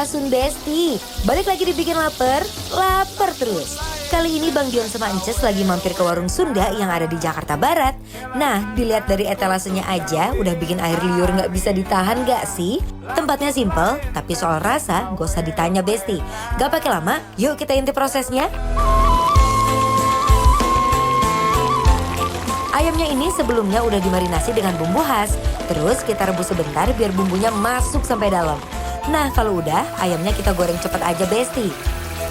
Sun Besti, balik lagi dibikin lapar terus. Kali ini Bang Dion sama Ences lagi mampir ke warung Sunda yang ada di Jakarta Barat. Nah, dilihat dari etalasenya aja udah bikin air liur nggak bisa ditahan gak sih? Tempatnya simple, tapi soal rasa gak usah ditanya Besti. Gak pakai lama, yuk kita intip prosesnya. Ayamnya ini sebelumnya udah dimarinasi dengan bumbu khas. Terus kita rebus sebentar biar bumbunya masuk sampai dalam. Nah kalau udah, ayamnya kita goreng cepet aja Besti.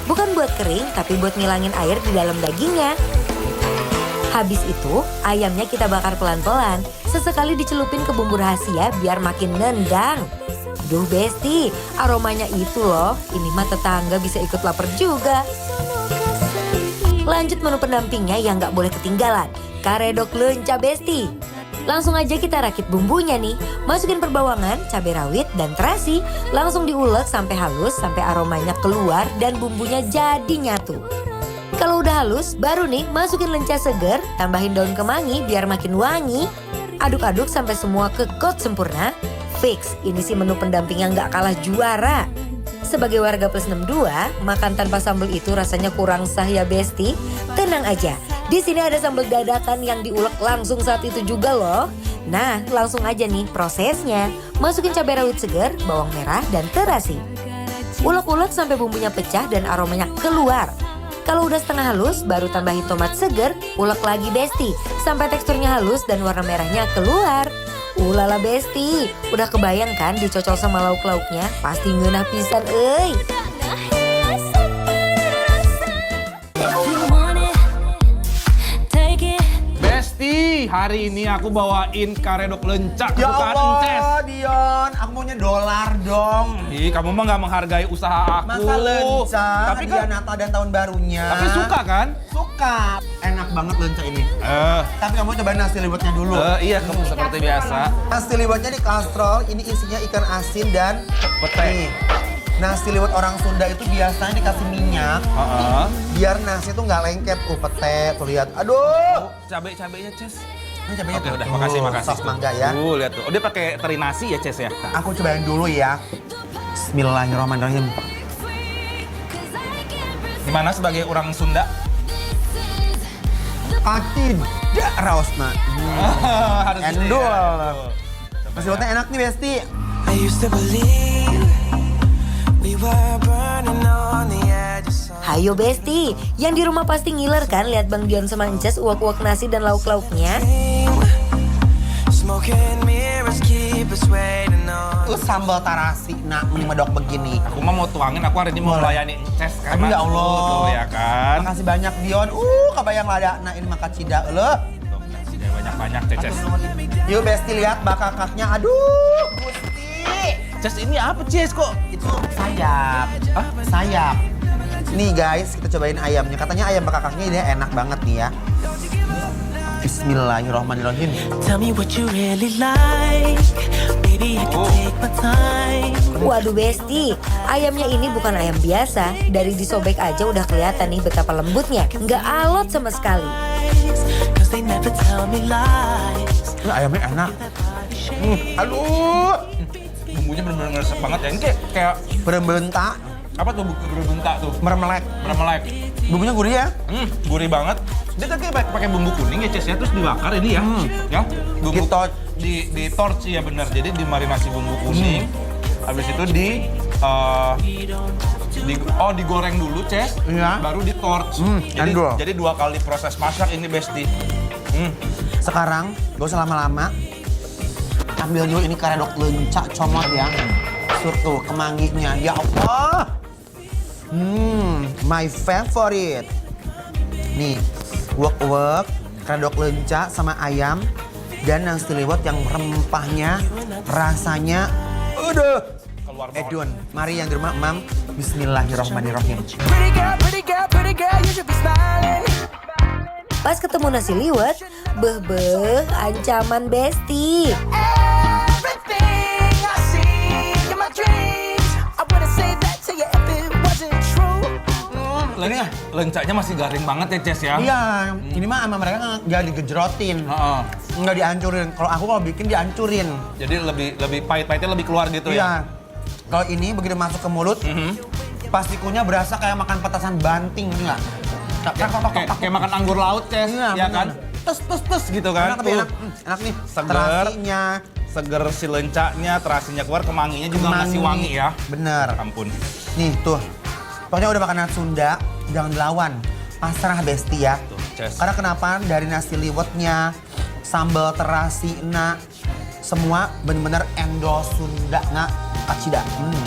Bukan buat kering, tapi buat ngilangin air di dalam dagingnya. Habis itu, ayamnya kita bakar pelan-pelan. Sesekali dicelupin ke bumbu rahasia biar makin nendang. Duh Besti, aromanya itu loh. Ini mah tetangga bisa ikut lapar juga. Lanjut menu pendampingnya yang gak boleh ketinggalan. Karedok lenca Besti. Langsung aja kita rakit bumbunya nih. Masukin perbawangan, cabai rawit, dan terasi. Langsung diulek sampai halus, sampai aromanya keluar dan bumbunya jadi nyatu. Kalau udah halus, baru nih masukin lenca seger, tambahin daun kemangi biar makin wangi. Aduk-aduk sampai semua kekot sempurna. Fix, ini sih menu pendamping yang gak kalah juara. Sebagai warga plus 62, makan tanpa sambal itu rasanya kurang sah ya Besti. Tenang aja, di sini ada sambal dadakan yang diulek langsung saat itu juga loh. Nah, langsung aja nih prosesnya. Masukin cabai rawit segar, bawang merah, dan terasi. Ulek-ulek sampai bumbunya pecah dan aromanya keluar. Kalau udah setengah halus, baru tambahin tomat segar, ulek lagi Besti. Sampai teksturnya halus dan warna merahnya keluar. Ulala Besti, udah kebayang kan dicocol sama lauk-lauknya? Pasti ngeunah pisan euy. Besti, hari ini aku bawain karedok lencak Ya kesukaan Allah, Ences. Dion, aku maunya dolar dong. Ih, kamu mah gak menghargai usaha aku. Masa lenca, Tapi hadiah kan, Natal dan tahun barunya. tapi suka kan? Suka. Enak banget lenca ini. Tapi kamu cobain nasi liwetnya dulu. Iya, kamu seperti biasa. Nasi liwetnya di kastrol, ini isinya ikan asin dan Pete. nih. Nasi liwet orang Sunda itu biasanya dikasih minyak, biar nasi itu nggak lengket. Pete, tuh lihat. Aduh. Cabai-cabainya, Ces. Ini cabenya Oke, tuh. udah, makasih. Sos mangga ya. Lihat tuh. Oh, dia pakai teri nasi ya, Ces ya? Aku cobain dulu ya. Bismillahirrahmanirrahim. Gimana sebagai orang Sunda? Tidak raosna. Harus gitu Endul. ya. Nasi liwetnya enak nih Besti. I used to believe we were burning on the edge of something. Hayo Besti, yang di rumah pasti ngiler kan lihat Bang Dion sama Ences uak-uak nasi dan lauk-lauknya. Smoking mirrors keep us waiting on. Lu sambal tarasi, nak medok begini. Aku mah mau tuangin, aku hari ini mau Boleh. melayani Ences. Aduh, ya Allah. Tuh, ya kan? Makasih banyak Dion. Kebayang lada, nah ini makan cida lo. Tuh, kasih deh banyak-banyak, Ces. Yuk Besti lihat bakakaknya. Aduh, Gusti. Ces, ini apa, Ces? Kok? Itu sayap. Sayap. Nih guys, kita cobain ayamnya. Katanya ayam bakakaknya ini enak banget nih ya. Bismillahirrahmanirrahim. Tell me what you really like. Baby, I can take my time. Waduh Besti, ayamnya ini bukan ayam biasa. Dari disobek aja udah kelihatan nih betapa lembutnya. Nggak alot sama sekali. Cause they never tell me lies. Ini ayamnya enak. Aduh, Bumbunya bener-bener ngeresep banget ya. Ini kayak berbentak, apa tuh berbentak tuh? meremelek. Meremelek. Bumbunya gurih ya? Gurih banget. Dia tadi pakai bumbu kuning ya, Ces ya, terus dibakar ini ya. Ya, bumbu Di-torch. di torch ya benar. Jadi dimarinasi bumbu kuning. Habis itu digoreng dulu, Ces. Iya. Baru di torch. endul. Jadi 2 kali proses masak ini, Besti. Sekarang, gak usah lama-lama. Ambil dulu ini karedok lenca comot ya. Tuh kemanginya, ya Allah. My favorite. Nih, wok-wok, karedok lenca sama ayam. Dan nasi liwet yang rempahnya, rasanya, Keluar banget. Edun, mari yang di rumah, Mam. Bismillahirrahmanirrahim. Pretty girl, you should be smiling. Pas ketemu nasi liwet, beh ancaman Besti. Everything I see in my dreams, I wouldn't say that to you if it wasn't true. Lencanya masih garing banget ya, Ces ya? Iya, ini mah sama mereka nggak digejrotin, Heeh. nggak dihancurin. Kalau aku kalau bikin dihancurin. Jadi lebih pahit-pahitnya lebih keluar gitu Iya. ya? Kalau ini begitu masuk ke mulut, pasti kunyah berasa kayak makan petasan banting, enggak? Kayak makan anggur laut, Ces. Iya, Ya kan? bener. Tes gitu kan. Enak tapi Tuh. enak. Enak nih. Seger. Terasinya. Seger si lencaknya, terasinya keluar, kemanginya juga masih wangi ya. Bener. Ampun. Nih tuh. Pokoknya udah makanan Sunda, jangan dilawan. Pasrah Besti ya. Tuh, Ces. Karena kenapa? Dari nasi liwetnya, sambal terasi, semua bener-bener endol Sunda, kacida.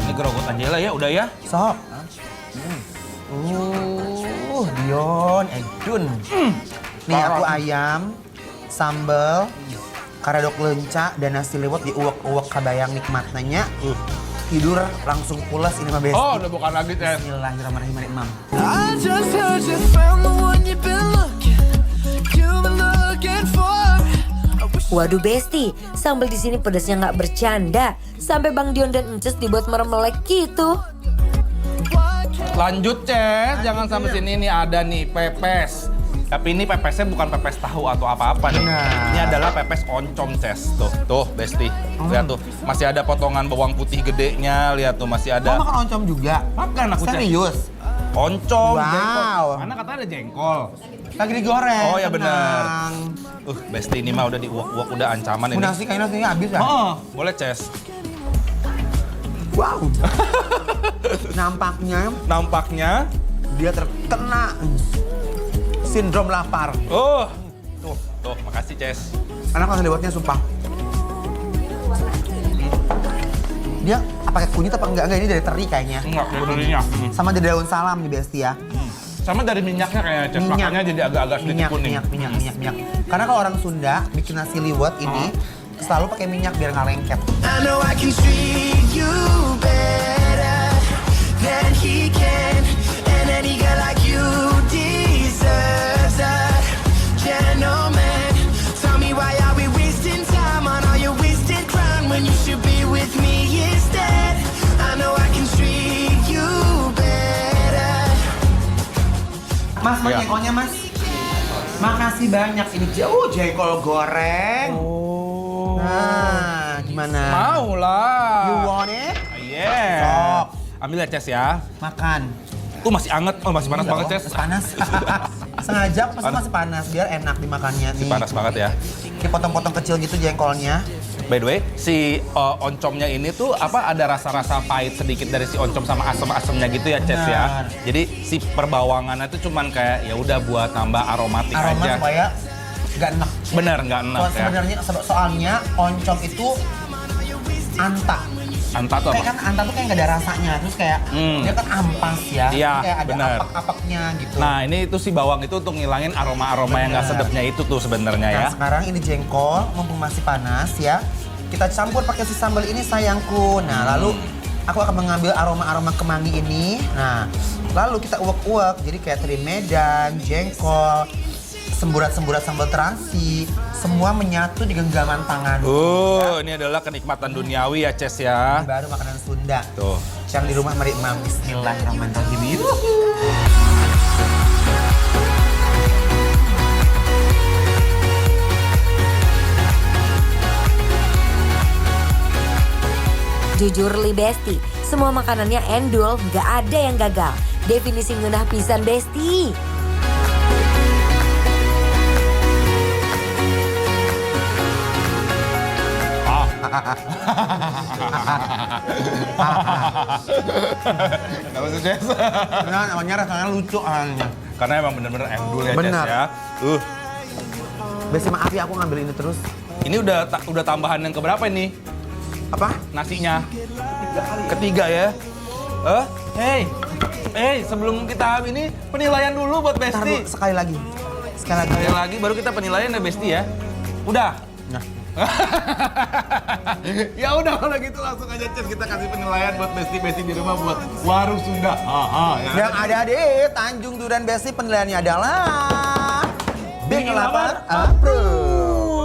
Ini gerogot aja lah ya, udah ya. Sok. Dion, Edun. Nih aku ayam, sambal, karedok lenca, dan nasi liwet diuwek-uwek kabayang nikmatnya. Tidur langsung pulas ini mah Besti. Oh, udah bukan lagi, Ces. Bismillahirrahmanirrahim, Imam. I just heard you found the one you've been looking for. Waduh Besti, sambal di sini pedasnya nggak bercanda. Sampai Bang Dion dan Ences dibuat meremelek gitu. Lanjut, Ces. Jangan sampai sini nih ada nih pepes. Tapi ini pepesnya bukan pepes tahu atau apa-apa nih. Benar. Ini adalah pepes oncom, Ces. Tuh, Besti. Lihat tuh, masih ada potongan bawang putih gedenya. Lihat tuh, masih Mau ada. makan oncom juga? Makan aku, Ces. Serius? Oncom, Wow. jengkol. Mana katanya ada jengkol. Lagi digoreng. Oh ya benar. tenang. Besti ini mah udah diuak-uak, udah ancaman ini. Nasi kayaknya nasinya habis ya? Oh, boleh, Ces. Wow. Nampaknya dia terkena sindrom lapar. Oh, tuh, makasih, Ces. Enak nasi liwetnya sumpah. Dia pakai kunyit apa enggak? Enggak, ini dari teri kayaknya. Enggak, dari Sama dari daun salam nih Besti ya. Sama dari minyaknya kayaknya, Ces. Makanya jadi agak-agak sedikit kuning. Minyak. Karena kalau orang Sunda bikin nasi liwet ini selalu pakai minyak biar nggak lengket. I know I can treat you better than he can, and any girl like you deserves a gentleman. Tell me why are we wasting time on all your wasted crown when you should be with me instead? I know I can treat you better. Mas, Ya. jengkolnya Mas. Makasih banyak. Ini jauh jengkol goreng. Oh. Nah, gimana? Mau lah. You want it? Yeah. Sok. Ambil ya, Ces ya. Makan. Tuh masih anget. Oh, masih panas Iya, banget, oh, Ces. masih panas. Sengaja aku pesen masih panas biar enak dimakannya nih. Panas banget ya. Kayak potong-potong kecil gitu jengkolnya. By the way, si oncomnya ini tuh ada rasa-rasa pahit sedikit dari si oncom sama asam-asamnya gitu ya, Ces ya. Benar. Jadi si perbawangannya tuh cuman kayak ya udah buat tambah aromatik Aroma aja. supaya nggak enak. Bener, nggak enak ya. Sebenarnya soalnya oncom itu anta. Anta tuh Kayak apa? kan anta tuh kayak nggak ada rasanya, terus kayak dia kan ampas ya, Iya, kayak ada benar. apak-apaknya gitu. Nah, ini itu si bawang itu untuk ngilangin aroma-aroma yang nggak Bener. sedapnya itu tuh sebenarnya Nah, ya. sekarang ini jengkol, mumpung masih panas ya. Kita campur pakai si sambal ini sayangku. Nah, lalu aku akan mengambil aroma-aroma kemangi ini. Nah, lalu kita uwek-uwek. Jadi kayak teri Medan, jengkol, semburat-semburat sambal terasi. Semua menyatu di genggaman tangan. Ini adalah kenikmatan duniawi ya, Ces ya. Ini baru makanan Sunda. Tuh. Yang di rumah Mari Imam. Bismillahirrahmanirrahim. Jujur li Besti, semua makanannya endul, nggak ada yang gagal. Definisi ngeunah pisan Besti. Kenapa sih, Ces? Nah, namanya rasanya lucu aneh. Karena emang bener-bener endul ya, Ces Benar. ya. Besi maaf ya aku ngambil ini terus. Ini udah tambahan yang keberapa ini? Apa? Nasinya. Ketiga ya. Hey, sebelum kita ini penilaian dulu buat Ntar Besti. dulu, sekali lagi. Sekali lagi baru kita penilaian ya Besti ya. Udah. Nah. Ya udah kalau gitu langsung aja Ces kita kasih penilaian buat Besti di rumah buat warung Sunda. Yang ada di Tanjung Duren Besti penilaiannya adalah Bing Lapar Approve.